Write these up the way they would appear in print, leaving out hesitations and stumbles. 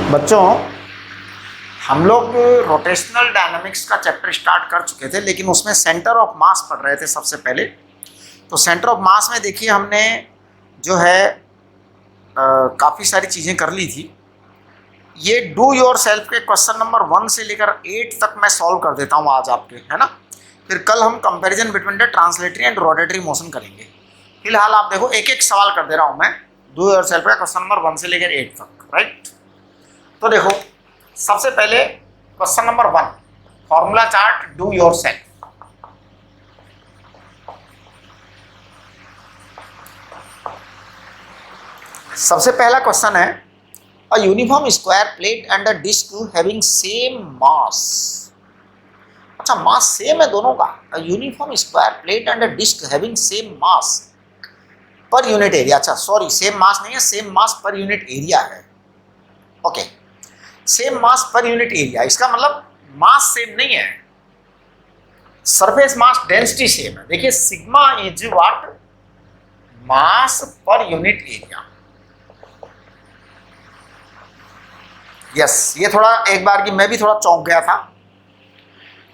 बच्चों, हम लोग रोटेशनल डायनामिक्स का चैप्टर स्टार्ट कर चुके थे, लेकिन उसमें सेंटर ऑफ मास पढ़ रहे थे सबसे पहले। तो सेंटर ऑफ मास में देखिए हमने जो है काफ़ी सारी चीज़ें कर ली थी। ये डू योर सेल्फ के क्वेश्चन नंबर 1 से लेकर 8 तक मैं सॉल्व कर देता हूँ आज आपके, है ना। फिर कल हम comparison between the translatory and rotatory motion करेंगे। फिलहाल आप देखो एक एक सवाल कर दे रहा हूँ मैं, डू योर सेल्फ का क्वेश्चन नंबर 1 से लेकर 8 तक, राइट। तो देखो सबसे पहले question number 1, formula chart do yourself. सबसे पहला क्वेश्चन है, a uniform square plate and a disc having same mass. अच्छा, मास सेम है दोनों का। A uniform square plate and a disc having same mass per unit area. अच्छा sorry, same mass नहीं है, same mass per unit area है। Okay, same mass per unit area, इसका मतलब मास सेम नहीं है, सरफेस मास डेंसिटी सेम है। देखिए sigma is what, mass per unit area. Yes, ये थोड़ा एक बार की मैं भी थोड़ा चौंक गया था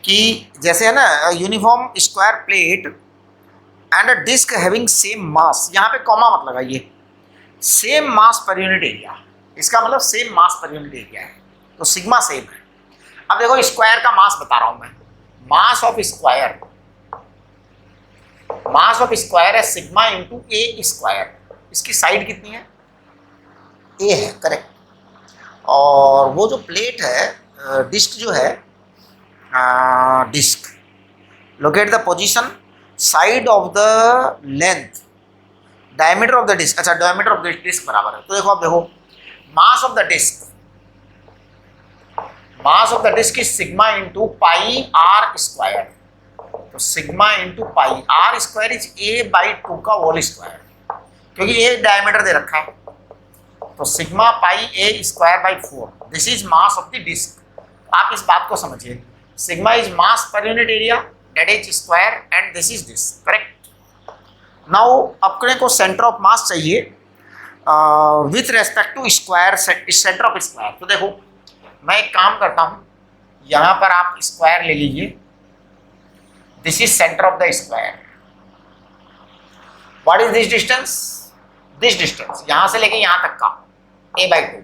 कि जैसे है ना, uniform square plate and a disc having same mass, यहाँ पे कॉमा मत लगाइए, same mass per unit area, इसका मतलब same mass per unit area है, तो सिग्मा सेम है। अब देखो स्क्वायर का मास बता रहा हूं मैं, मास of square, mass of square है सिग्मा इंटू ए स्क्वायर। इसकी साइड कितनी है, ए है, करेक्ट। और वो जो प्लेट है, डिस्क जो है, disc, locate the position side of the length, diameter of the disc. अच्छा, डायमीटर ऑफ द डिस्क बराबर है, तो देखो अब देखो mass of the disc, mass of the disc is sigma into pi r square. तो sigma into pi r square is a by 2 का whole square, क्योंकि ए डायमीटर दे रखा है, तो sigma pi a square by 4, this is mass of the disc. आप इस बात को समझिए, sigma is mass per unit area, that is square, and this is this, correct. Now अपने को सेंटर ऑफ मास चाहिए with respect to square, centre of square. तो देखो मैं एक काम करता हूं, यहां पर आप स्क्वायर ले लीजिए, this is centre of the square. What is this distance, this distance यहां से लेके यहां तक का a बाई 2।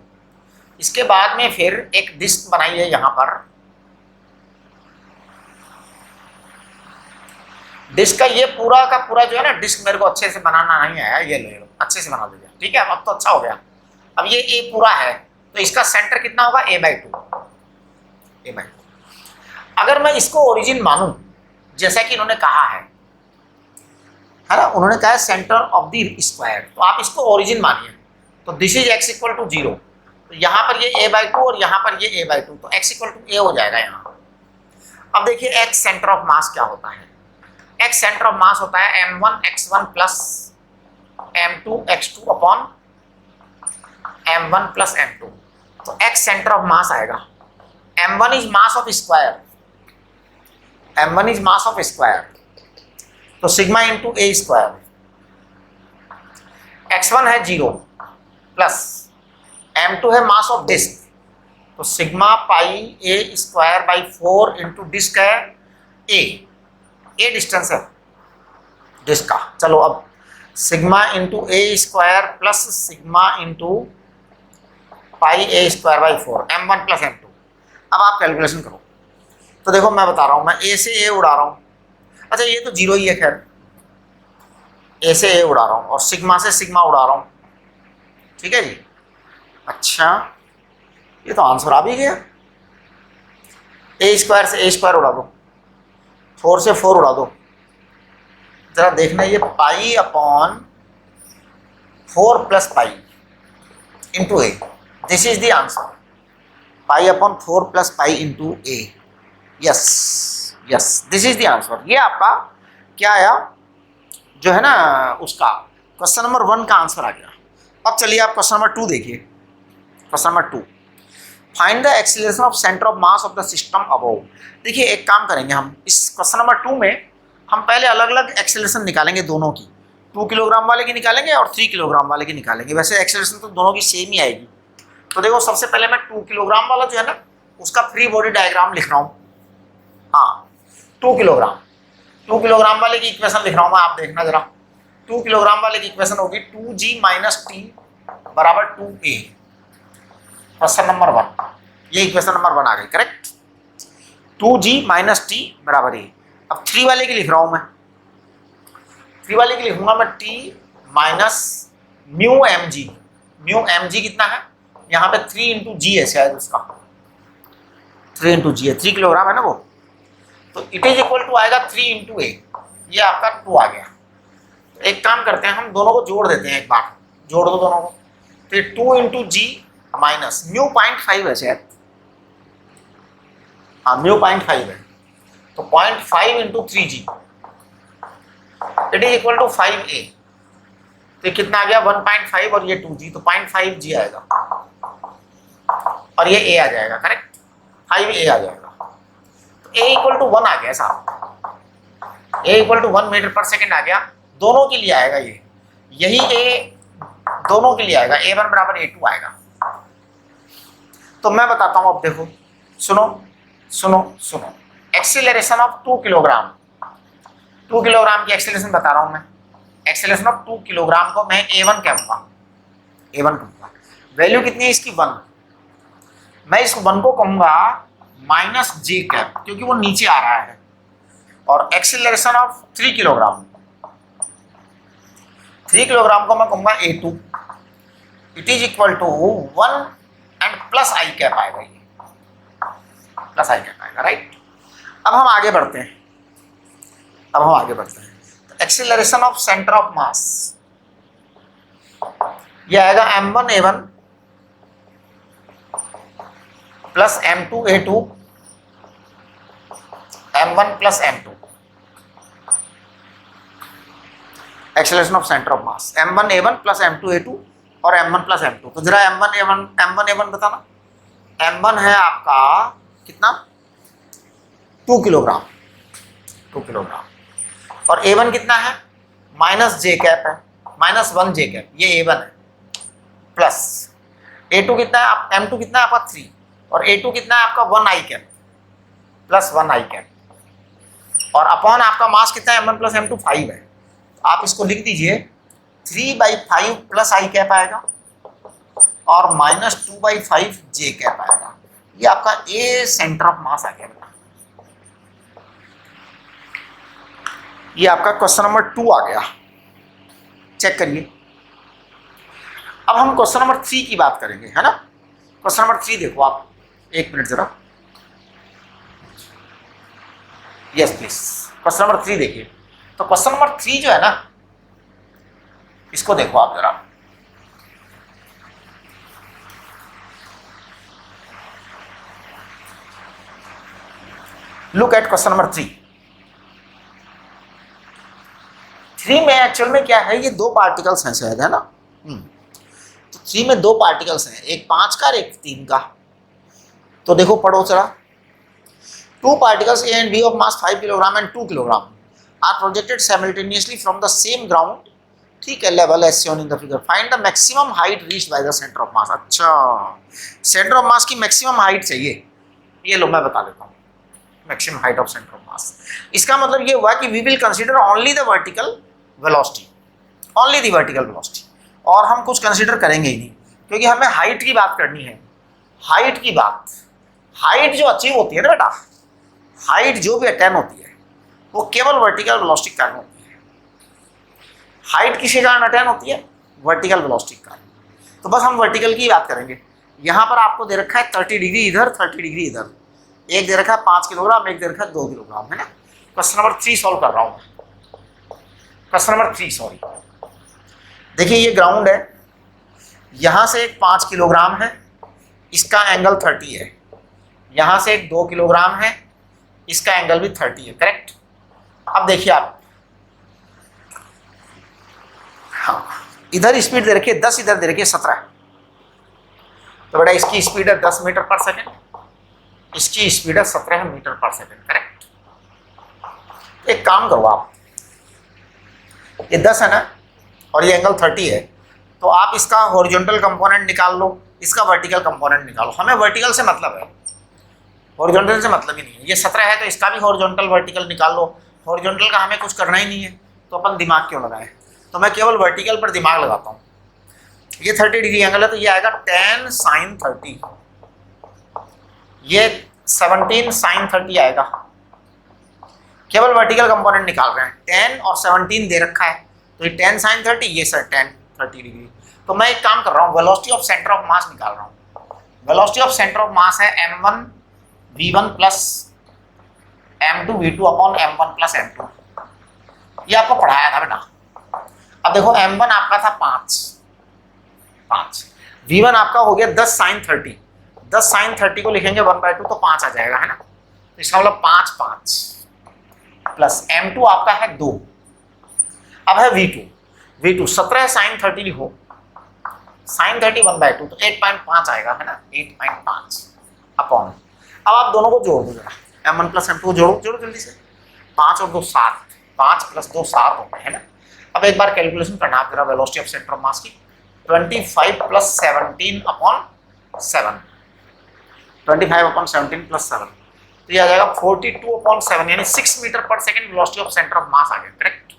इसके बाद में फिर एक डिस्क बनाइए यहां पर, डिस्क का ये पूरा का पूरा जो है ना, डिस्क मेरे को अच्छे से बनाना नहीं आया, ये ले लो अच्छे से बना दीजिए, ठीक है। अब तो अच्छा हो गया। अब ये ए पूरा है, तो इसका सेंटर कितना होगा, a बाई 2, a बाई 2। अगर मैं इसको ओरिजिन मानूं, जैसा कि इन्होंने कहा है ना, उन्होंने कहा है सेंटर ऑफ द स्क्वायर, तो आप इसको ओरिजिन मानिए। तो this is x equal to 0, तो यहाँ पर ये a बाई 2 और यहाँ पर ये a बाई 2, तो x इक्वल टू a हो जाएगा यहाँ। अब देखिए x सेंटर ऑफ मास क्या होता है, x सेंटर ऑफ मास होता है m1 x1 plus m2 x2 upon m1 plus m2। तो x सेंटर ऑफ मास आएगा, m1 is mass of square, m1 is mass of square, तो sigma into a square, x1 है 0 plus m2 है mass of disc, तो sigma pi a square by 4 into disc है a distance है disc का। चलो अब sigma into a square plus sigma into pi a square by 4, m1 plus m2। अब आप कैलकुलेशन करो, तो देखो मैं बता रहा हूं, मैं ए से ए उड़ा रहा हूं। अच्छा ये तो 0 ही है, खैर ए से ए उड़ा रहा हूं और सिग्मा से सिग्मा उड़ा रहा हूं, ठीक है जी। अच्छा ये तो आंसर आ भी गया, ए स्क्वायर से ए स्क्वायर उड़ा दो, 4 से 4 उड़ा दो, जरा देखना, ये pi upon 4 plus pi into A, this is the answer, pi upon 4 plus pi into A. Yes yes, this is the answer. ये आपका क्या आया जो है ना, उसका क्वेश्चन नंबर 1 का आंसर आ गया। अब चलिए आप क्वेश्चन नंबर 2 देखिए। Question number 2, find the acceleration of centre of mass of the system above. देखिए एक काम करेंगे हम, इस क्वेश्चन नंबर 2 में हम पहले अलग अलग एक्सीलरेशन निकालेंगे दोनों की, 2 किलोग्राम वाले की निकालेंगे और 3 किलोग्राम वाले की निकालेंगे। वैसे एक्सीलरेशन तो दोनों की सेम ही आएगी, तो देखो सबसे पहले मैं 2 किलोग्राम वाला जो है ना उसका फ्री बॉडी डायग्राम लिख रहा हूँ। हाँ 2 किलोग्राम, 2 किलोग्राम वाले की इक्वेशन लिख रहा हूँ मैं, आप देखना जरा। 2 किलोग्राम वाले की इक्वेशन होगी 2g माइनस टी बराबर 2a। क्वेश्चन नंबर 1, ये इक्वेशन नंबर 1 आ गई करेक्ट। 2g माइनस टी बराबर a। अब 3 वाले की लिख रहा हूँ मैं, 3 वाले की लिखूंगा मैं t minus mu mg। Mu mg कितना है यहाँ पे 3 इंटू जी है शायद उसका, 3 इंटू जी है, 3 किलोग्राम है ना वो, तो इट इज इक्वल टू आएगा 3 इंटू ए, ये आपका 2 आ गया। तो एक काम करते हैं हम दोनों को जोड़ देते हैं, एक बार जोड़ दो दोनों को। तो 2 इंटू जी माइनस म्यू 0.5 है शायद, हाँ म्यू 0.5 है, तो 0.5 into 3g it is equal to 5a। तो कितना आ गया 1.5 और ये 2g, तो 0.5g आएगा और ये a आ जाएगा करेक्ट, 5a आ जाएगा। तो a इक्वल टू 1 आ गया साहब, a equal to 1 metre per second आ गया, दोनों के लिए आएगा ये, यही a दोनों के लिए आएगा, a1 बराबर a2 आएगा। तो मैं बताता हूं, अब देखो सुनो सुनो सुनो, एक्सीलरेशन ऑफ 2 किलोग्राम, 2 किलोग्राम की एक्सीलरेशन बता रहा हूं मैं। एक्सीलरेशन ऑफ 2 किलोग्राम को मैं a1 कहूंगा, a1 कहूंगा। वैल्यू कितनी है इसकी 1, मैं इस 1 को कहूंगा माइनस जे कैप क्योंकि वो नीचे आ रहा है। और एक्सीलरेशन ऑफ 3 किलोग्राम, 3 किलोग्राम को मैं कहूंगा a2, it is equal to 1 and plus i cap आएगा, ये प्लस आई कैप आएगा राइट। अब हम आगे बढ़ते हैं, अब हम आगे बढ़ते हैं। तो एक्सीलरेशन ऑफ सेंटर ऑफ मास, ये आएगा m1a1 plus m2a2 m1 plus m2, acceleration of centre of mass m1a1 plus m2a2 और m1 प्लस m2। तो जरा m1a1 बताना। m1 है आपका कितना 2 किलोग्राम, 2 किलोग्राम, और a1 कितना है माइनस जे कैप है, माइनस 1 जे कैप, ये a1 है, प्लस a2 कितना है आप, m2 कितना है आपका 3 और a2 कितना है आपका 1 आई कैप प्लस 1 आई कैप, और अपॉन आपका मास कितना है m1 प्लस m2 5 है। आप इसको लिख दीजिए 3/5 प्लस आई कैप आएगा और माइनस 2/5 जे कैप आएगा। ये आपका ए सेंटर ऑफ मास आ गया। ये आपका क्वेश्चन नंबर 2 आ गया, चेक करिए। अब हम क्वेश्चन नंबर 3 की बात करेंगे, है ना। क्वेश्चन नंबर 3 देखो आप, एक मिनट जरा, यस प्लीज। क्वेश्चन नंबर 3 देखिए। तो क्वेश्चन नंबर 3 जो है ना, इसको देखो आप जरा। Look at question number 3। 3 में एक्चुअल में क्या है, ये 2 पार्टिकल्स हैं शायद, है ना। तो 3 में 2 पार्टिकल्स हैं, एक 5 का और एक 3 का। तो देखो पढ़ो जरा। 2 particles A and B of mass 5 kilogram and 2 kilogram are projected simultaneously from the same ground, ठीक है, level as shown in the figure. Find the maximum height reached by the center of mass. अच्छा, center of mass की maximum height चाहिए, ये लो मैं बता देता हूँ। maximum height of center of mass, इसका मतलब ये हुआ कि we will consider only the vertical velocity, only the vertical velocity, और हम कुछ कंसिडर करेंगे ही नहीं, क्योंकि हमें हाइट की बात करनी है। हाइट की बात, हाइट जो अचीव होती है ना बेटा, हाइट जो भी अटेन होती है वो केवल वर्टिकल वेलोसिटी के कारण होती है। हाइट किसके कारण अटेन होती है, वर्टिकल वेलोसिटी के कारण। तो बस हम वर्टिकल की बात करेंगे। यहाँ पर आपको दे रखा है 30 डिग्री इधर, 30 डिग्री इधर, एक दे रखा है 5 किलोग्राम, एक दे रखा है 2 किलोग्राम, है ना। क्वेश्चन नंबर 3 सॉल्व कर रहा हूँ। क्वेश्चन नंबर 3 सॉरी, देखिए ये ग्राउंड है, यहाँ से एक 5 किलोग्राम है, इसका एंगल 30 है, यहाँ से एक 2 किलोग्राम है, इसका एंगल भी 30 है, करेक्ट। अब देखिए आप, हाँ इधर स्पीड दे रखी है 10, इधर दे रखी है 17, तो बेटा इसकी स्पीड है 10 मीटर पर सेकेंड, इसकी स्पीड है 17 मीटर पर सेकेंड, करेक्ट। एक काम करो आप, ये 10 है ना और ये एंगल 30 है, तो आप इसका हॉरिजॉन्टल कंपोनेंट निकाल लो, इसका वर्टिकल कंपोनेंट निकालो। हमें वर्टिकल से मतलब है, हॉरिजॉन्टल से मतलब ही नहीं है। ये 17 है तो इसका भी हॉरिजॉन्टल वर्टिकल निकाल लो। हॉरिजॉन्टल का हमें कुछ करना ही नहीं है तो अपन दिमाग क्यों लगाएं, तो मैं केवल वर्टिकल पर दिमाग लगाता हूँ। ये 30 डिग्री एंगल है तो ये आएगा 10 sin 30, ये 17 sin 30 आएगा। केवल वर्टिकल कंपोनेंट निकाल रहे हैं, 10 और 17 दे रखा है तो ये 10 sin 30, ये सर 10 30 डिग्री। तो मैं एक काम कर रहा हूँ, वेलोसिटी ऑफ सेंटर ऑफ मास निकाल रहा हूँ। वेलोसिटी ऑफ सेंटर ऑफ मास है m1 v1 plus m2 v2 upon m1 plus m2। ये आपको पढ़ाया था बेटा। अब देखो m1 आपका था 5, v1 आपका हो गया 10 sin 30, 10 sin 30 को लिखेंगे 1/2 तो 5 आ जाएगा, है ना। तो इसका मतलब 5 प्लस m2 आपका है 2। अब है v2 17 sin 30 लिखो, sin 30 1/2 तो 8.5 आएगा, है ना, 8.5 अपॉन। अब आप दोनों को जोड़ दो जरा, m1 प्लस m2 को जोड़ो जल्दी से। 5 और 2 7, 5 प्लस 2 7 हो गए, है ना। अब एक बार कैलकुलेशन करना आप जरा वेलोसिटी ऑफ सेंटर ऑफ मास की। 25 प्लस 17 अपॉन 7, 25 अपॉन 17 प्लस 7 तो ये आ जाएगा 42 अपॉन 7, यानी 6 metre per second velocity of centre of mass आ गया, करेक्ट।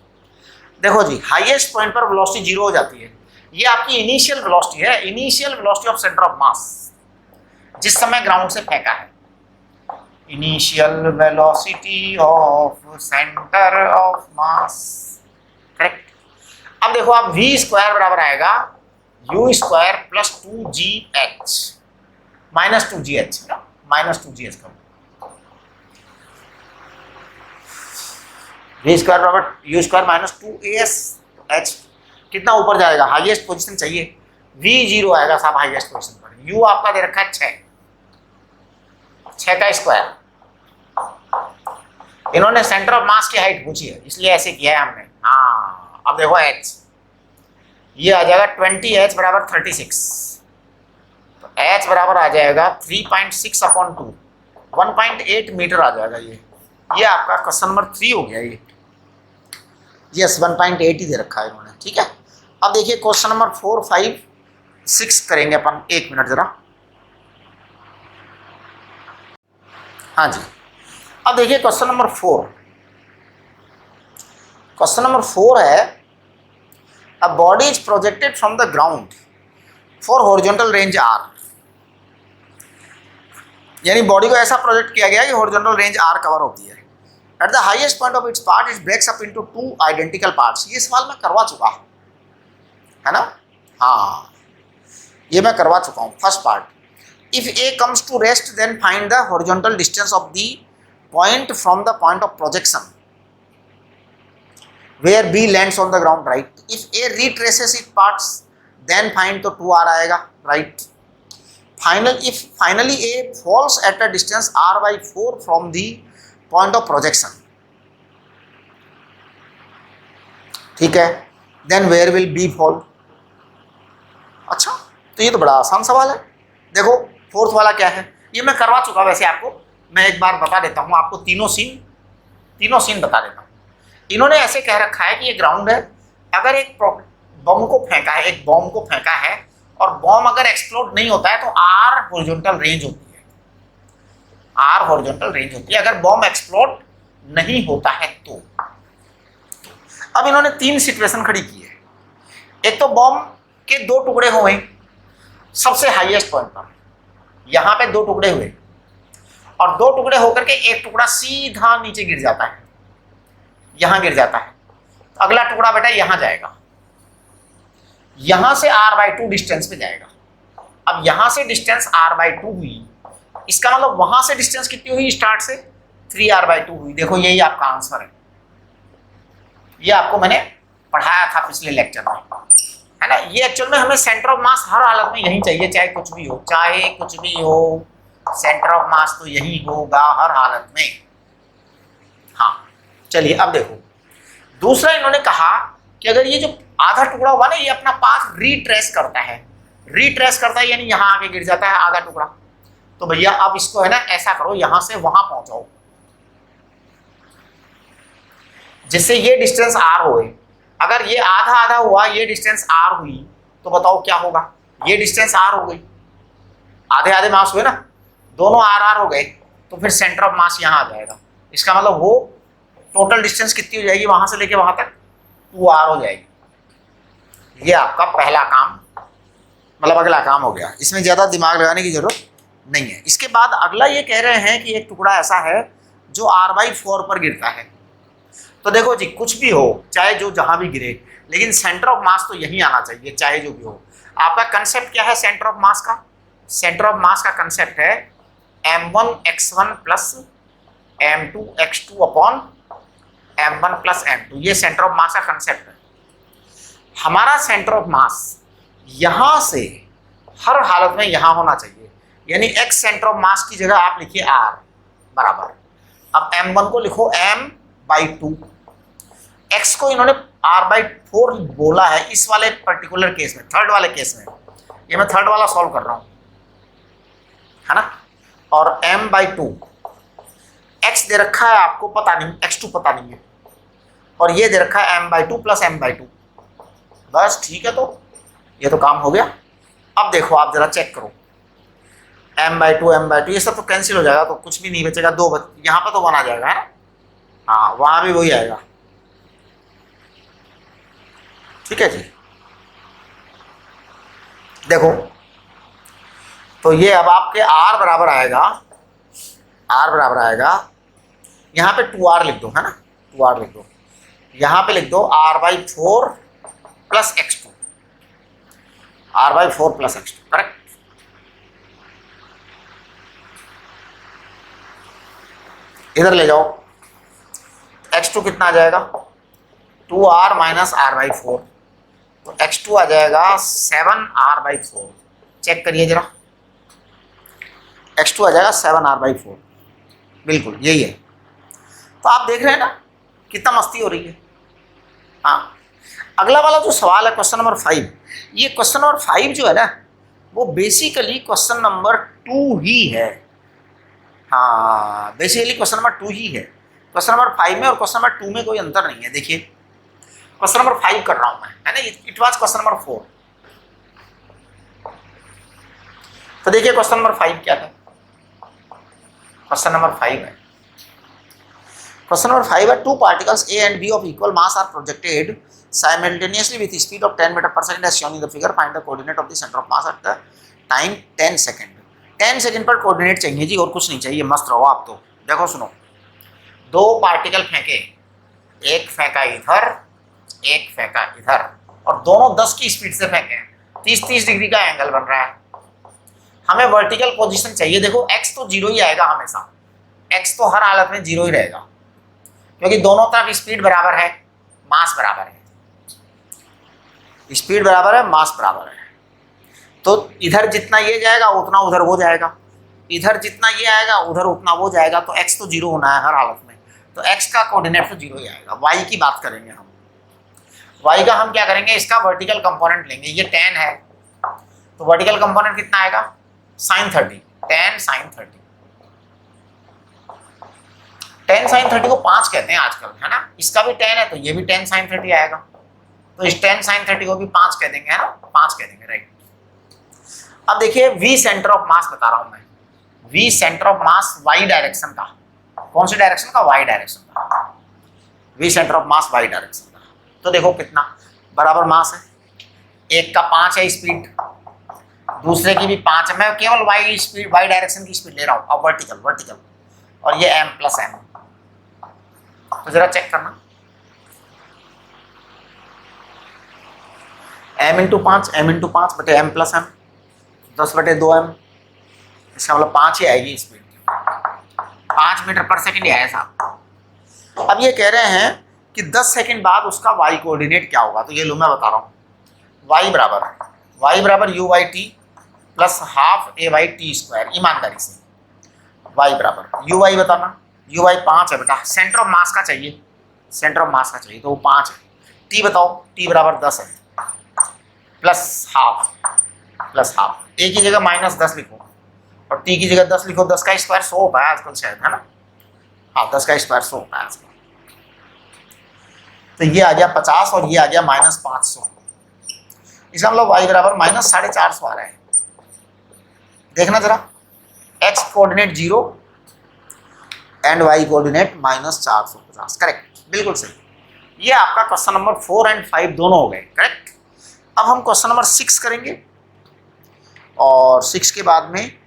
देखो जी, हाईएस्ट पॉइंट पर वेलोसिटी 0 हो जाती है। ये आपकी इनिशियल वेलोसिटी है, initial velocity of centre of mass जिस समय ग्राउंड से फेंका है। Initial velocity of centre of mass, correct. अब देखो आप v स्क्वायर बराबर आएगा u square plus 2gh minus 2gh, minus 2gh का v स्क्वायर बराबर u स्क्वायर माइनस 2ash। कितना ऊपर जाएगा, हाईएस्ट पोजीशन चाहिए, v0 आएगा साहब हाईएस्ट पोजीशन पर। u आपका दे रखा है 6 का स्क्वायर। इन्होंने सेंटर ऑफ मास की हाइट पूछी है इसलिए ऐसे किया है हमने। हाँ, अब देखो h, ये आ जाएगा 20h बराबर 36, तो h बराबर आ जाएगा 3.6 अपॉन 2, 1.8 मीटर आ जाएगा। ये आपका क्वेश्चन नंबर 3 हो गया। ये यस 1.8 ही दे रखा है इन्होंने, ठीक है। अब देखिए क्वेश्चन नंबर 4, 5, 6 करेंगे अपन, 1 मिनट जरा। हाँ जी, अब देखिए क्वेश्चन नंबर 4। क्वेश्चन नंबर 4 है, a body is projected from the ground for horizontal range r, यानी बॉडी को ऐसा प्रोजेक्ट किया गया कि हॉरिजॉन्टल रेंज r कवर होती है। At the highest point of its part it breaks up into 2 identical parts. ये सवाल मैं करवा चुका है ना, हाँ ये मैं करवा चुका हूँ। First part, if a comes to rest then find the horizontal distance of the point from the point of projection where b lands on the ground, right? If a retraces its parts then find, तो 2r आएगा, right? Finally a falls at a distance r/4 from the point of projection, ठीक है, then where will b fall? अच्छा, तो ये तो बड़ा आसान सवाल है। देखो फोर्थ वाला क्या है, ये मैं करवा चुका वैसे आपको, मैं एक बार बता देता हूँ आपको, तीनों सीन बता देता हूँ। इन्होंने ऐसे कह रखा है कि ये ग्राउंड है, अगर एक बम को फेंका है, एक बॉम्ब को फेंका है और बॉम्ब अगर एक्सप्लोड नहीं होता है तो r हॉरिजॉन्टल रेंज होती है, r हॉरिजॉन्टल रेंज होती है अगर बॉम्ब एक्सप्लोड नहीं होता है तो। अब इन्होंने 3 सिचुएशन खड़ी की है। एक तो बॉम्ब के 2 टुकड़े हुए सबसे हाईएस्ट पॉइंट पर, यहाँ पे 2 टुकड़े हुए और 2 टुकड़े होकर के एक टुकड़ा सीधा नीचे गिर जाता है, यहाँ गिर जाता है, तो अगला टुकड़ा बेटा यहाँ जाएगा, यहाँ से r/2 डिस्टेंस पे जाएगा। अब यहाँ से डिस्टेंस r/2 हुई, इसका मतलब वहां से डिस्टेंस कितनी हुई स्टार्ट से, 3r/2 हुई। देखो यही आपका आंसर है, ये आपको मैंने पढ़ाया था पिछले लेक्चर में, है ना। ये एक्चुअल में हमें सेंटर ऑफ मास हर हालत में यही चाहिए, चाहे कुछ भी हो, चाहे कुछ भी हो, सेंटर ऑफ मास तो यही होगा हर हालत में। हाँ चलिए अब देखो, दूसरा इन्होंने कहा कि अगर ये जो आधा टुकड़ा हुआ ना, ये अपना पाथ रिट्रेस करता है, यानी यहाँ आके गिर जाता है आधा टुकड़ा, तो भैया अब इसको है ना ऐसा करो, यहां से वहां पहुंचाओ जिससे ये डिस्टेंस r होए। अगर ये आधा आधा हुआ, ये डिस्टेंस r हुई, तो बताओ क्या होगा, ये डिस्टेंस r हो गई, आधे आधे मास हुए ना, दोनों आर आर हो गए, तो फिर सेंटर ऑफ मास यहाँ आ जाएगा। इसका मतलब वो टोटल डिस्टेंस कितनी हो जाएगी वहां से लेके वहां तक, 2r हो जाएगी। ये आपका पहला काम, मतलब अगला काम हो गया, इसमें ज्यादा दिमाग लगाने की जरूरत नहीं है। इसके बाद अगला ये कह रहे हैं कि एक टुकड़ा ऐसा है जो r/4 पर गिरता है। तो देखो जी, कुछ भी हो, चाहे जो जहां भी गिरे, लेकिन सेंटर ऑफ मास तो यही आना चाहिए, चाहे जो भी हो। आपका कंसेप्ट क्या है सेंटर ऑफ मास का? सेंटर ऑफ मास का कंसेप्ट है m1x1 plus m2x2 upon m1 plus m2। ये सेंटर ऑफ मास का कंसेप्ट है। हमारा सेंटर ऑफ मास यहां से हर हालत में यहां होना चाहिए, यानी x सेंटर ऑफ मास की जगह आप लिखिए r बराबर, अब m1 को लिखो m/2, x को इन्होंने r/4 बोला है इस वाले पर्टिकुलर केस में, थर्ड वाले केस में। ये मैं थर्ड वाला सॉल्व कर रहा हूं, है ना। और m/2, x दे रखा है आपको पता नहीं, x2 पता नहीं है, और ये दे रखा है m/2 प्लस m/2। बस ठीक है, तो ये तो काम हो गया। अब देखो आप जरा चेक करो, m/2 ये सब तो कैंसिल हो जाएगा, तो कुछ भी नहीं बचेगा, यहाँ पे तो 1 आ जाएगा, है ना। हाँ, वहां भी वही आएगा, ठीक है जी। देखो तो ये अब आपके r बराबर आएगा, यहाँ पे 2r लिख दो, है ना, 2r लिख दो, यहाँ पे लिख दो r/4 plus x2, r/4 plus x2, correct. इधर ले जाओ, x2 कितना आ जाएगा, 2r माइनस r/4, तो x2 आ जाएगा 7r/4। चेक करिए जरा, x2 आ जाएगा 7r/4, बिल्कुल यही है। तो आप देख रहे हैं ना कितना मस्ती हो रही है। हाँ, अगला वाला जो सवाल है क्वेश्चन नंबर 5, ये क्वेश्चन नंबर 5 जो है ना, वो बेसिकली क्वेश्चन नंबर 2 ही है। हाँ, बेसिकली क्वेश्चन नंबर 2 ही है। क्वेश्चन नंबर 5 में और क्वेश्चन नंबर 2 में कोई अंतर नहीं है। देखिए क्वेश्चन नंबर 5 कर रहा हूं मैं, है ना, इट वाज क्वेश्चन नंबर 4। तो देखिए क्वेश्चन नंबर 5 क्या है। क्वेश्चन नंबर 5 है, क्वेश्चन नंबर 5 है, 2 particles A and B of equal mass are projected simultaneously with speed of 10 meter per second as shown in the figure. Find the coordinate of the center of mass at the time 10 second. 10 second पर coordinate चाहिए जी, और कुछ नहीं चाहिए, मस्त रहो आप। तो देखो सुनो, 2 पार्टिकल फेंके, एक फेंका इधर, एक फेंका इधर, और दोनों 10 की स्पीड से फेंके, 30-30 डिग्री का एंगल बन रहा है। हमें वर्टिकल पोजीशन चाहिए। देखो x तो 0 ही आएगा हमेशा, x तो हर हालत में 0 ही रहेगा, क्योंकि दोनों तरफ स्पीड बराबर है, मास बराबर है, स्पीड बराबर है, मास बराबर है। तो इधर जितना ये जाएगा उतना उधर वो जाएगा, इधर जितना ये आएगा उधर उतना वो जाएगा, तो x तो 0 होना है हर हालत में, तो x का कोऑर्डिनेट तो 0 ही आएगा। y की बात करेंगे हम, y का हम क्या करेंगे, इसका वर्टिकल कंपोनेंट लेंगे, ये tan है, तो वर्टिकल कंपोनेंट कितना आएगा, sin 30, tan sin 30। tan sin 30 को 5 कहते हैं आजकल, है ना, इसका भी tan है तो ये भी tan sin 30 आएगा, तो इस tan sin 30 को भी 5 कह देंगे, है ना, 5 कह देंगे, राइट। अब देखिए v सेंटर ऑफ मास बता रहा हूं मैं, v centre of mass y direction का, कौन सी डायरेक्शन का, y डायरेक्शन का, v centre of mass y direction का। तो देखो कितना बराबर मास है, एक का 5 है स्पीड, दूसरे की भी 5 है, मैं केवल y स्पीड, y डायरेक्शन की स्पीड ले रहा हूं, अब वर्टिकल, और ये m प्लस m। तो जरा चेक करना, m इंटू 5 बटे m प्लस m, 10/2m, इसका मतलब 5 ही आएगी स्पीड, 5 मीटर पर सेकंड ही आया साहब। अब ये कह रहे हैं कि 10 सेकंड बाद उसका y कोऑर्डिनेट क्या होगा, तो ये लो मैं बता रहा हूँ। y बराबर u/t plus half a/t square, ईमानदारी से y बराबर u/y बताना, u/y 5 है बेटा, सेंटर ऑफ मास का चाहिए, सेंटर ऑफ मास का चाहिए, तो वो 5 है। t बताओ, t बराबर 10 है, प्लस हाफ, a की जगह -10 लिखो और t की जगह 10 लिखो, 10 का स्क्वायर 100 होता है आजकल शायद, है ना, हाँ 10 का स्क्वायर 100 होता है आजकल। तो ये आ गया 50 और ये आ गया -500, इसका मतलब y बराबर -450 आ रहा है। देखना जरा, x coordinate 0 and y coordinate -450, correct, बिल्कुल सही। ये आपका क्वेश्चन नंबर 4 एंड 5 दोनों हो गए करेक्ट। अब हम क्वेश्चन नंबर 6 करेंगे और 6 के बाद में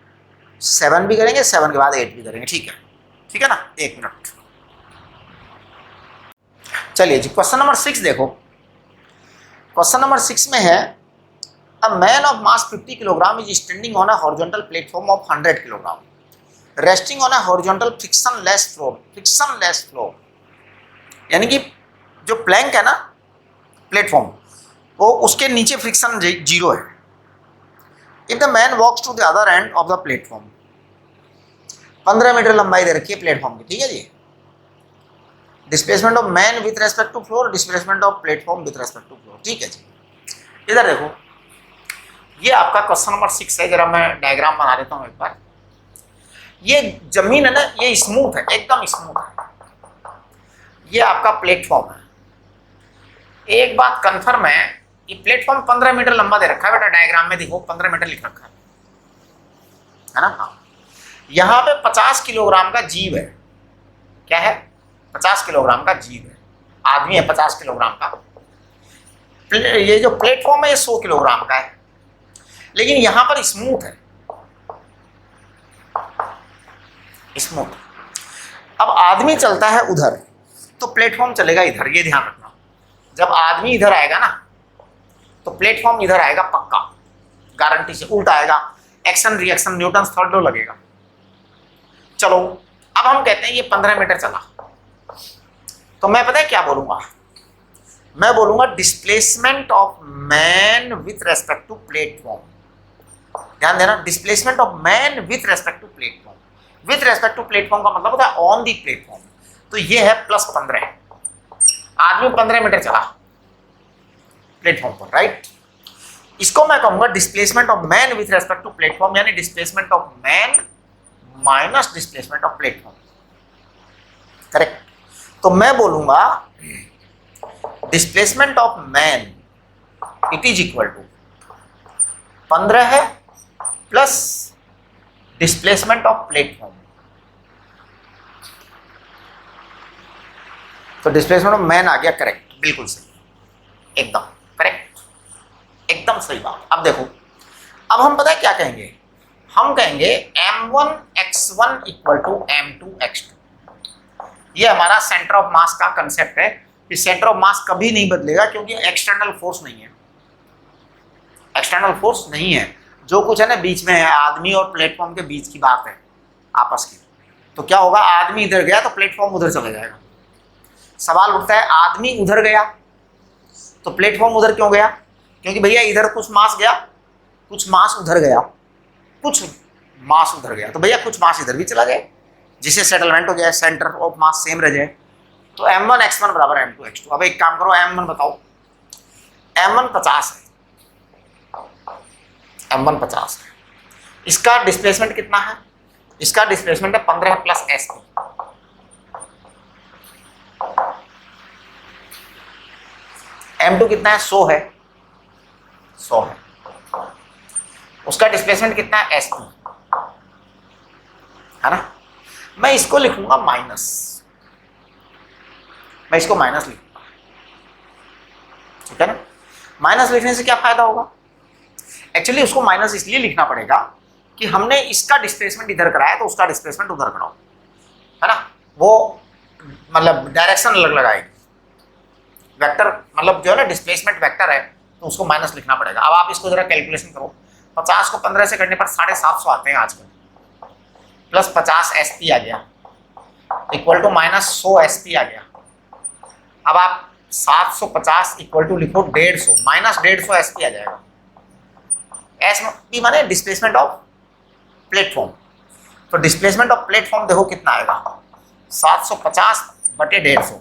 7 भी करेंगे, 7 के बाद 8 भी करेंगे, ठीक है ना। 1 मिनट, चलिए जी क्वेश्चन नंबर 6 देखो। क्वेश्चन नंबर 6 में है a man of mass 50 kilogram is standing on a horizontal platform of 100 kilogram resting on a horizontal frictionless floor, यानी कि जो प्लैंक है ना प्लेटफॉर्म, वो उसके नीचे फ्रिक्शन 0 है। If the man walks to the other end of the platform, 15 metre लंबाई दे रखी है प्लेटफॉर्म की, ठीक है जी। Displacement of man with respect to floor, displacement of platform with respect to floor, ठीक है जी। इधर देखो, ये आपका क्वेश्चन नंबर 6 है, जरा मैं डायग्राम बना देता हूँ एक बार। ये जमीन है ना, ये स्मूथ है, एकदम स्मूथ है। ये आपका प्लेटफॉर्म है। एक बात कंफर्म है, ये प्लेटफॉर्म 15 मीटर लंबा दे रखा है बेटा, डायग्राम में देखो 15 मीटर लिख रखा है ना। हाँ, यहाँ पे 50 किलोग्राम का जीव है। क्या है? 50 किलोग्राम का जीव है, आदमी है 50 किलोग्राम का। ये जो प्लेटफॉर्म है ये 100 किलोग्राम का है, लेकिन यहां पर स्मूथ है, स्मूथ। अब आदमी चलता है उधर तो प्लेटफॉर्म चलेगा इधर, ये ध्यान रखना। जब आदमी इधर आएगा ना तो प्लेटफॉर्म इधर आएगा पक्का, गारंटी से। उल्टा आएगा, action reaction, Newton third law लगेगा। चलो अब हम कहते हैं ये 15 मीटर चला, तो मैं पता है क्या बोलूंगा? मैं बोलूंगा displacement of man with respect to platform. ध्यान देना, displacement of man with respect to platform. With respect to platform का मतलब होता है ऑन दी प्लेटफॉर्म, तो ये है +15। आदमी 15 मीटर चला प्लेटफॉर्म पर, राइट। इसको मैं कहूंगा displacement of man with respect to platform, यानी displacement of man minus displacement of platform, correct. तो मैं बोलूंगा displacement of man it is equal to 15 है प्लस डिस्प्लेसमेंट ऑफ प्लेटफॉर्म। तो डिस्प्लेसमेंट ऑफ मैन आ गया करेक्ट, बिल्कुल सही, एकदम करेक्ट, एकदम सही बात। अब देखो, अब हम पता है क्या कहेंगे? हम कहेंगे m1x1 इक्वल टू m2x2। ये हमारा सेंटर ऑफ मास का कंसेप्ट है कि सेंटर ऑफ मास कभी नहीं बदलेगा, क्योंकि एक्सटर्नल फोर्स नहीं है, एक्सटर्नल फोर्स नहीं है। जो कुछ है ना बीच में है, आदमी और प्लेटफॉर्म के बीच की बात है आपस की। तो क्या होगा? आदमी इधर गया तो प्लेटफॉर्म उधर चला जाएगा। सवाल उठता है आदमी उधर गया तो प्लेटफॉर्म उधर क्यों गया? क्योंकि भैया इधर कुछ मास गया, कुछ मास उधर गया, कुछ मास उधर गया, तो भैया कुछ मास इधर भी चला जाए, जिससे सेटलमेंट हो जाए, सेंटर ऑफ मास सेम रह जाए। तो m1x1 बराबर m2x2। अब एक काम करो, m1 बताओ। m1 50 है, m1 50 है। इसका डिस्प्लेसमेंट कितना है? इसका डिस्प्लेसमेंट है 15 प्लस s। m2 कितना है? 100 है, 100 है। उसका डिस्प्लेसमेंट कितना है? s2 है ना। मैं इसको लिखूंगा माइनस, मैं इसको माइनस लिखूंगा, ठीक है ना। माइनस लिखने से क्या फायदा होगा? एक्चुअली उसको माइनस इसलिए लिखना पड़ेगा कि हमने इसका डिस्प्लेसमेंट इधर कराया तो उसका डिस्प्लेसमेंट उधर कराओ, है ना। वो मतलब डायरेक्शन अलग लगाएगी, वेक्टर मतलब जो है ना डिस्प्लेसमेंट वेक्टर है, तो उसको माइनस लिखना पड़ेगा। अब आप इसको जरा कैलकुलेशन करो, 50 को 15 से करने पर 750 आते हैं आजकल, प्लस 50 SP आ गया इक्वल टू माइनस 100 SP आ गया। अब आप 750 इक्वल टू लिखो 150 माइनस 150 SP आ जाएगा। SP माने डिस्प्लेसमेंट ऑफ प्लेटफॉर्म। तो डिस्प्लेसमेंट ऑफ प्लेटफॉर्म देखो कितना आएगा, 750 बटे 150,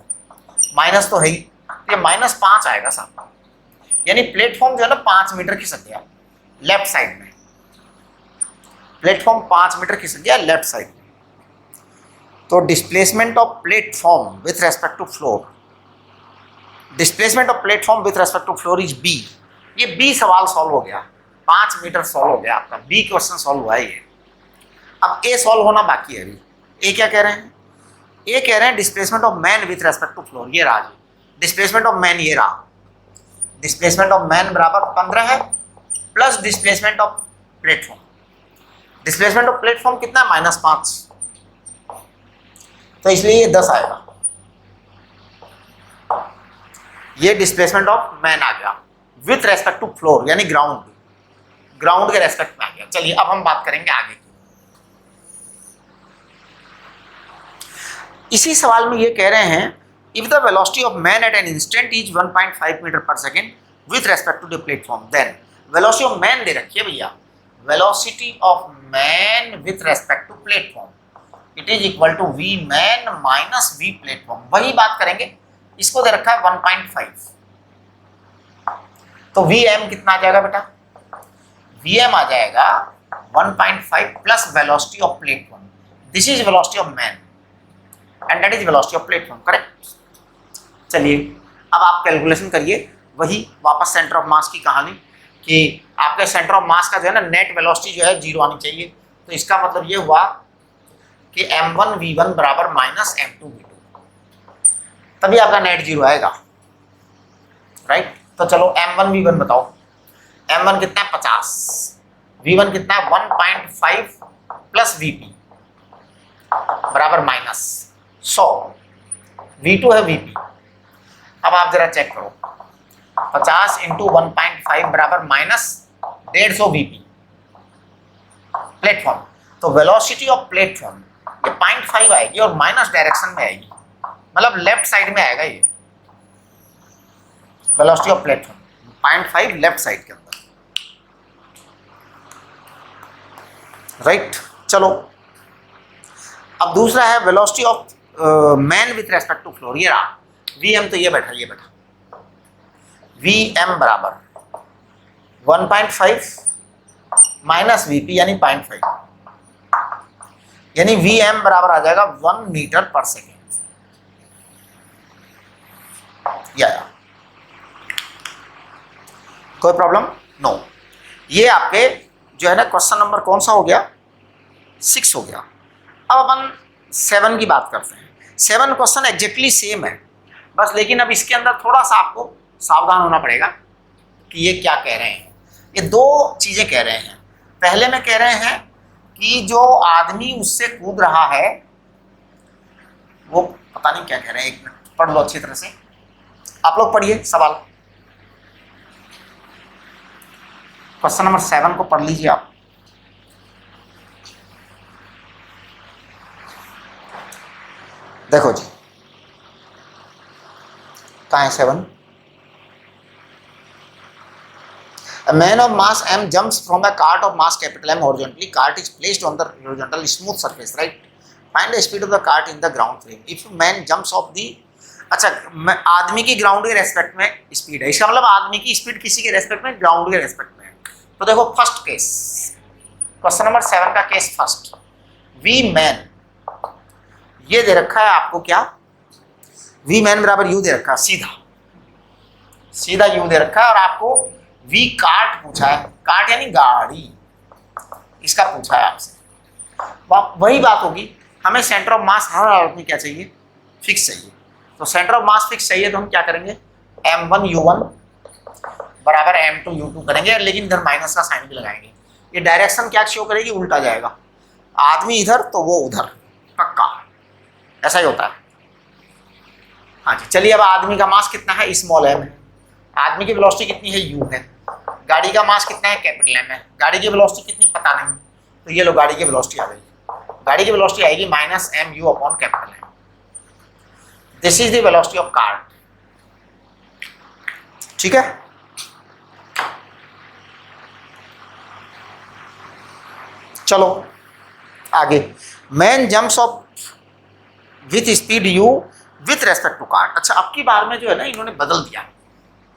माइनस तो है ही, ये -5 आएगा साहब। यानी प्लेटफॉर्म जो है ना 5 मीटर खिसक गया लेफ्ट साइड में, प्लेटफॉर्म 5 मीटर खिसक गया लेफ्ट साइड में। तो displacement of platform with respect to floor, displacement of platform with respect to floor is B। ये B सवाल सॉल्व हो गया। 5 मीटर सॉल्व हो गया आपका, बी क्वेश्चन सॉल्व हुआ है ये। अब ए सॉल्व होना बाकी है अभी। ए क्या कह रहे हैं? ए कह रहे हैं displacement of man with respect to floor, ये रहा जी डिस्प्लेसमेंट ऑफ मैन, ये रहा डिस्प्लेसमेंट ऑफ मैन बराबर 15 है plus displacement of platform. Displacement of platform कितना है? -5, तो इसलिए ये 10 आएगा। ये डिस्प्लेसमेंट ऑफ मैन आ गया विथ रेस्पेक्ट टू फ्लोर, यानी ग्राउंड के रेस्पेक्ट में आ गया। चलिए अब हम बात करेंगे आगे की। इसी सवाल में ये कह रहे हैं if the velocity of man at an instant is 1.5 metre per second with respect to the platform, then velocity of man दे रखी है भैया, velocity of man with respect to platform it is equal to v man minus v platform. वही बात करेंगे, इसको दे रखा है 1.5, तो वी एम कितना आ जाएगा बेटा? वी एम आ जाएगा 1.5 plus velocity of platform, this is velocity of man and that is velocity of platform, correct. चलिए अब आप कैलकुलेशन करिए, वही वापस सेंटर ऑफ मास की कहानी कि आपके सेंटर ऑफ मास का जो है ना नेट वेलोसिटी जो है 0 आनी चाहिए। तो इसका मतलब ये हुआ कि m1 v1 बराबर माइनस m2 v2, तभी आपका नेट 0 आएगा, राइट। तो चलो m1 v1 बताओ, m1 कितना है 50, v1 कितना है 1.5 प्लस vp बराबर माइनस 100, v2 है vp। अब आप जरा चेक करो, 50 इंटू 1.5 बराबर माइनस 150 vp प्लेटफॉर्म। तो वेलोसिटी ऑफ प्लेटफॉर्म ये 0.5 आएगी और माइनस डायरेक्शन में आएगी, मतलब लेफ्ट साइड में आएगा ये velocity of platform 0.5 left side के अंदर, राइट। चलो अब दूसरा है velocity of man with respect to floor, ये रहा Vm, तो ये बैठा Vm बराबर 1.5 माइनस Vp यानी 0.5, यानी Vm बराबर आ जाएगा 1 मीटर पर सेकेंड। या कोई प्रॉब्लम? नो। ये आपके जो है ना क्वेश्चन नंबर कौन सा हो गया? 6 हो गया। अब अपन 7 की बात करते हैं। 7 क्वेश्चन एग्जैक्टली सेम है बस, लेकिन अब इसके अंदर थोड़ा सा आपको सावधान होना पड़ेगा कि ये क्या कह रहे हैं। ये दो चीजें कह रहे हैं। पहले में कह रहे हैं कि जो आदमी उससे कूद रहा है वो पता नहीं क्या कह रहे हैं, एक मिनट पढ़ लो अच्छी तरह से, आप लोग पढ़िए सवाल। क्वेश्चन नंबर 7 को पढ़ लीजिए आप। देखो जी, कहाँ है 7? A man of mass m jumps from a cart of mass capital M horizontally. Cart is placed on the horizontal smooth surface, right? Find the speed of the cart in the ground frame. If man jumps off the, अच्छा आदमी की ground के respect में speed है, इसका मतलब आदमी की स्पीड किसी के रेस्पेक्ट में, ग्राउंड के रेस्पेक्ट में है। तो देखो फर्स्ट केस, क्वेश्चन नंबर 7 का केस फर्स्ट, वी मैन ये दे रखा है आपको क्या? वी मैन बराबर यू दे रखा है, सीधा यू दे रखा है, और आपको वी कार्ट पूछा है, कार्ट यानी गाड़ी, इसका पूछा है आपसे। वही बात होगी, हमें सेंटर ऑफ मास हर हालत में क्या चाहिए? फिक्स चाहिए। तो सेंटर ऑफ मास फिक्स चाहिए तो हम क्या करेंगे? m1 u1 बराबर m2 u2 करेंगे, लेकिन इधर माइनस का साइन भी लगाएंगे। ये डायरेक्शन क्या शो करेगी? उल्टा जाएगा, आदमी इधर तो वो उधर, पक्का ऐसा ही होता है। हाँ जी, चलिए अब आदमी का मास कितना है? स्मॉल m है। आदमी की वेलोसिटी कितनी है? u है। गाड़ी का मास कितना है? कैपिटल M है। गाड़ी की वेलोसिटी कितनी पता नहीं, तो ये लो गाड़ी की वेलोसिटी आ गई। गाड़ी की वेलोसिटी आएगी minus mu upon capital M। This is the velocity of car, ठीक है। चलो आगे, man jumps off with speed u with respect to car. अच्छा अब की बार में जो है ना इन्होंने बदल दिया,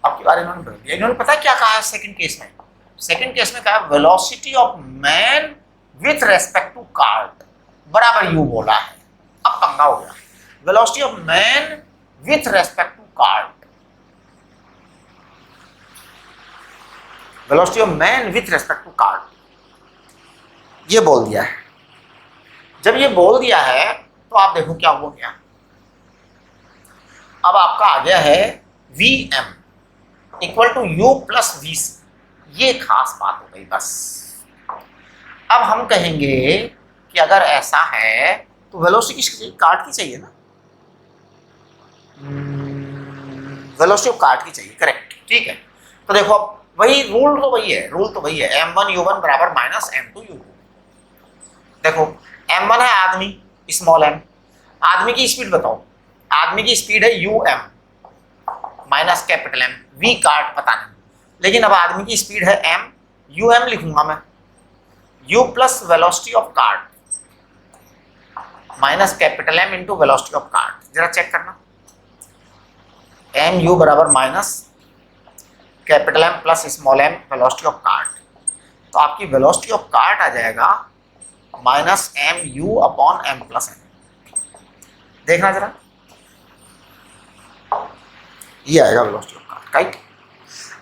अब की बार इन्होंने बदल दिया। इन्होंने पता है क्या कहा है सेकंड केस में? सेकंड केस में कहा velocity of man with respect to cart बराबर u बोला है। अब पंगा हो गया, velocity of man with respect to cart, velocity of man with respect to car, ये बोल दिया है। जब ये बोल दिया है तो आप देखो क्या हो गया। अब आपका आ गया है v m equal to u plus v c, ये खास बात हो गई बस। अब हम कहेंगे कि अगर ऐसा है तो वेलोसिटी किसकी चाहिए, कार्ट की चाहिए ना, वेलोसिटी ऑफ कार्ट की चाहिए, करेक्ट, ठीक है। तो देखो अब वही रूल तो वही है, रूल तो वही है, m1 u1 बराबर माइनस m2 u2। देखो m1 है आदमी, स्मॉल m, आदमी की स्पीड बताओ, आदमी की स्पीड है um minus capital M, v cart पता नहीं, लेकिन अब आदमी की स्पीड है m, um लिखूंगा मैं, u plus velocity of cart minus capital M into velocity of cart. जरा चेक करना, mu बराबर minus capital M plus small m velocity of cart, तो आपकी वेलोसिटी ऑफ कार्ट आ जाएगा minus mu upon m plus n। देखना जरा, ये आएगा वेलोसिटी ऑफ कार्ट, राइट।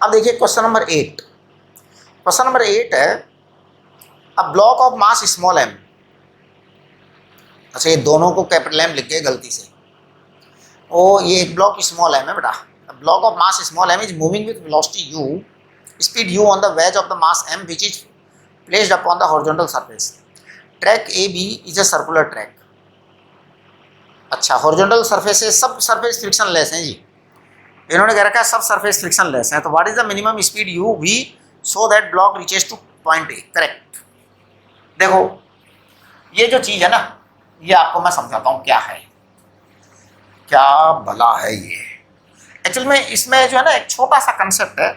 अब देखिए क्वेश्चन नंबर 8, क्वेश्चन नंबर 8 है a block of mass small m, अच्छा ये दोनों को कैपिटल M लिख के गलती से, ओ ये एक ब्लॉक स्मॉल m है बेटा, block of mass small m is moving with velocity u, speed u on the ways of the mass m which is placed upon the horizontal surface, track AB is a circular track. अच्छा horizontal surface से सब surface friction less हैं जी, इन्होंने कह रखा है सब surface friction less हैं, तो what is the minimum speed u v so that block reaches two point A, correct. देखो ये जो चीज है ना, ये आपको मैं समझाता हूँ क्या है, क्या भला है ये। एक्चुअल में इसमें जो है ना एक छोटा सा कंसेप्ट है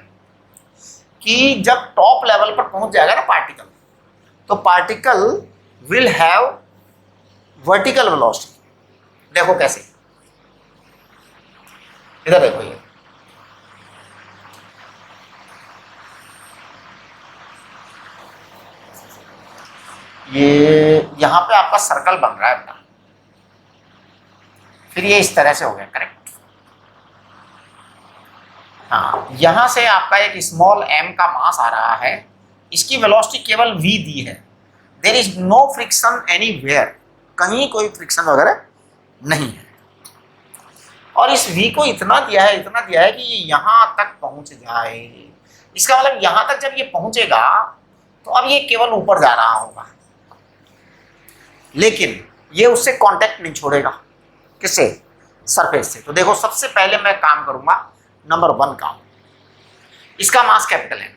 कि जब टॉप लेवल पर पहुंच जाएगा ना पार्टिकल, तो particle will have vertical velocity. देखो कैसे, इधर देखो ये यहां पे आपका सर्कल बन रहा है बेटा, फिर ये इस तरह से हो गया, करेक्ट। हाँ यहां से आपका एक स्मॉल m का मास आ रहा है, इसकी वेलोसिटी केवल v दी है, there is no friction anywhere, कहीं कोई फ्रिक्शन वगैरह नहीं है, और इस v को इतना दिया है कि ये यहां तक पहुंच जाए। इसका मतलब यहां तक जब ये पहुंचेगा तो अब ये केवल ऊपर जा रहा होगा, लेकिन ये उससे कांटेक्ट नहीं छोड़ेगा, किससे, सरफेस से। तो देखो सबसे पहले मैं काम करूंगा नंबर 1 का, इसका मास कैपिटल है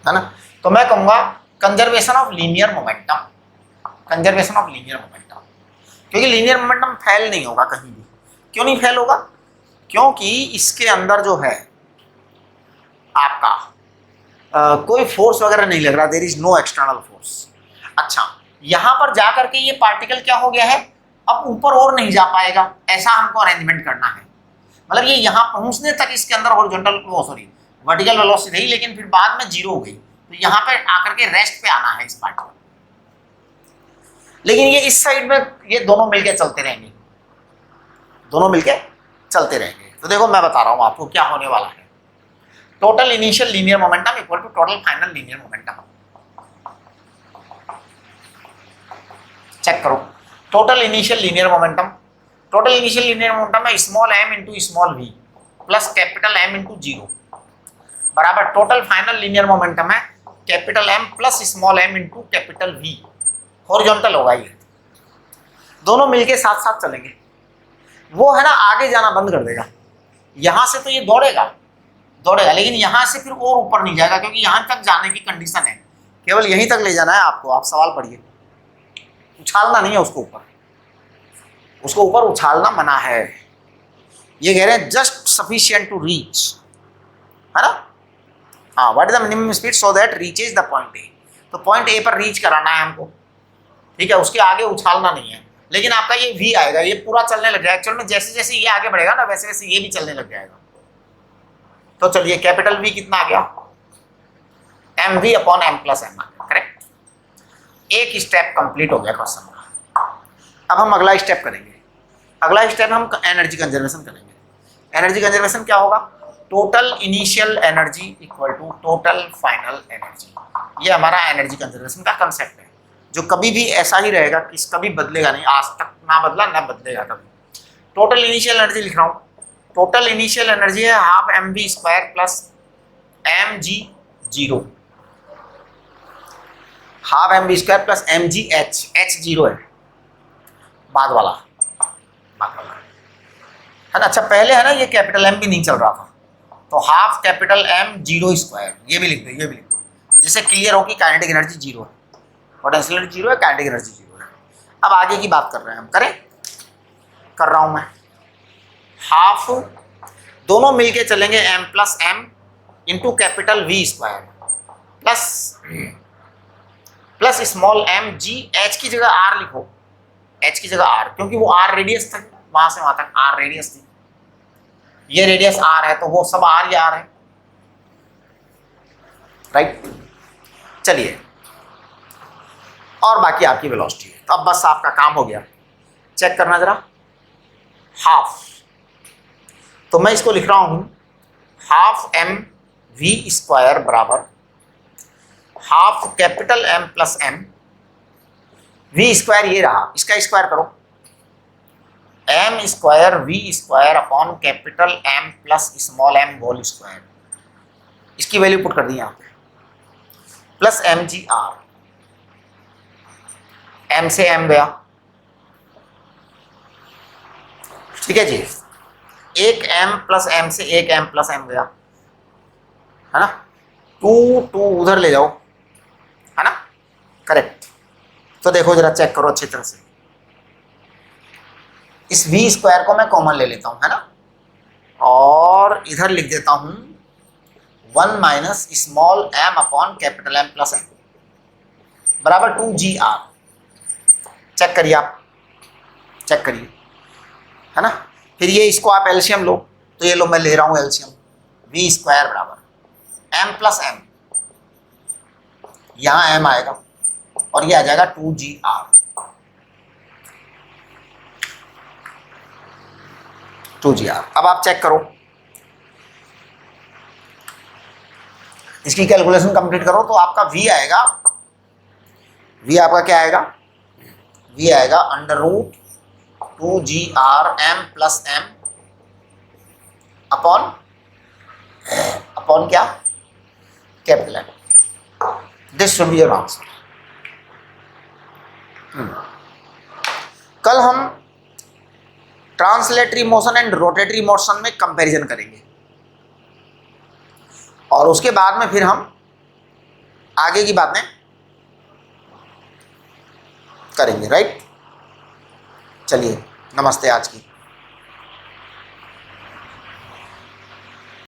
ना, तो मैं कहूंगा conservation of linear momentum, conservation of linear momentum, क्योंकि लीनियर मोमेंटम फैल नहीं होगा कहीं भी। क्यों नहीं फैल होगा, क्योंकि इसके अंदर जो है आपका कोई फोर्स वगैरह नहीं लग रहा, there is no external force. अच्छा यहां पर जाकर के ये पार्टिकल क्या हो गया है, अब ऊपर और नहीं जा पाएगा, ऐसा हमको अरेंजमेंट करना है। मतलब ये यहाँ पहुंचने तक इसके अंदर हॉरिजॉन्टल वर्टिकल वेलोसिटी रही, लेकिन फिर बाद में 0 हो गई, तो यहाँ पे आकर के रेस्ट पे आना है इस पार्टिकल। लेकिन ये इस साइड में ये दोनों मिलके चलते रहेंगे, दोनों मिलके चलते रहेंगे। तो देखो मैं बता रहा हूँ आपको क्या होने वाला है, total initial linear momentum equal to total final linear momentum. Check करो, total initial linear momentum, total initial linear momentum है small m into small v plus capital M into 0 बराबर टोटल फाइनल लीनियर मोमेंटम है capital M plus small m into capital v। Horizontal होगा ये, दोनों मिलके साथ साथ चलेंगे। वो है ना आगे जाना बंद कर देगा, यहां से तो ये दौड़ेगा, लेकिन यहां से फिर और ऊपर नहीं जाएगा, क्योंकि यहां तक जाने की कंडीशन है, केवल यहीं तक ले जाना है आपको। आप सवाल पढ़िए, उछालना नहीं है उसको ऊपर, उसको ऊपर उछालना मना है। ये कह रहे हैं जस्ट सफिशिएंट टू रीच, है ना। हाँ what is the minimum speed so that reaches the point A, तो पॉइंट ए पर रीच कराना है हमको, ठीक है, उसके आगे उछालना नहीं है। लेकिन आपका ये वी आएगा, ये पूरा चलने लग जाएगा। एक्चुअल में जैसे जैसे ये आगे बढ़ेगा ना, वैसे वैसे ये भी चलने लग जाएगा। तो चलिए कैपिटल वी कितना आ गया, m v upon m plus m आ गया, करेक्ट। एक स्टेप कंप्लीट हो गया क्वेश्चन का। अब हम अगला स्टेप करेंगे, अगला स्टेप हम एनर्जी कंजर्वेशन करेंगे। एनर्जी कंजर्वेशन क्या होगा, total initial energy equal to total final energy. ये हमारा एनर्जी कंजर्वेशन का कंसेप्ट है, जो कभी भी ऐसा ही रहेगा कि कभी बदलेगा नहीं, आज तक ना बदला ना बदलेगा कभी। टोटल इनिशियल एनर्जी लिख रहा हूँ। टोटल इनिशियल एनर्जी है half m v square plus m g zero, half m v square plus m g h, h zero है बाद वाला है ना। अच्छा पहले है ना ये कैपिटल एम भी नहीं चल रहा था, तो half capital m zero square, ये भी लिख दो, ये भी लिख दो, जिससे क्लियर हो कि काइनेटिक एनर्जी जीरो है, पोटेंशियल एनर्जी जीरो है, काइनेटिक एनर्जी जीरो है। अब आगे की बात कर रहे हैं हम, करें, कर रहा हूं मैं। हाफ दोनों मिलके चलेंगे m plus m into capital v square plus small m g, h की जगह आर लिखो, एच की जगह आर, क्योंकि वो आर रेडियस था, वहां से वहां तक आर रेडियस थी, ये रेडियस आर है तो वो सब आर ही आर है, राइट। चलिए, और बाकी आपकी वेलोसिटी है। तो अब बस आपका काम हो गया, चेक करना जरा। हाफ, तो मैं इसको लिख रहा हूं हाफ एम वी स्क्वायर बराबर half capital m plus m, v square ये रहा, इसका स्क्वायर करो, m square v square upon capital m plus small m whole square, इसकी वैल्यू पुट कर दी यहाँ पे, plus m g r, m से एम गया, ठीक है जी, एक एम प्लस एम से एक एम प्लस एम गया, है ना, टू टू उधर ले जाओ, है ना, करेक्ट। तो देखो जरा चेक करो अच्छी तरह से, इस v स्क्वायर को मैं कॉमन ले लेता हूं, है ना, और इधर लिख देता हूं 1 minus small m upon capital M plus m बराबर 2gr। चेक करिए, आप चेक करिए, है ना। फिर ये इसको आप एलसीएम लो, तो ये लो मैं ले रहा हूं एलसीएम, v स्क्वायर बराबर m प्लस m, यहां m आएगा और ये आ जाएगा 2gr, 2gr। अब आप चेक करो, इसकी कैलकुलेशन कंप्लीट करो, तो आपका v आएगा, v आपका क्या आएगा, v आएगा under root 2gr m plus m upon क्या, capital M। This should be your answer. कल हम translatory motion and rotatory motion में कंपैरिजन करेंगे, और उसके बाद में फिर हम आगे की बातें करेंगे, राइट। चलिए, नमस्ते आज की।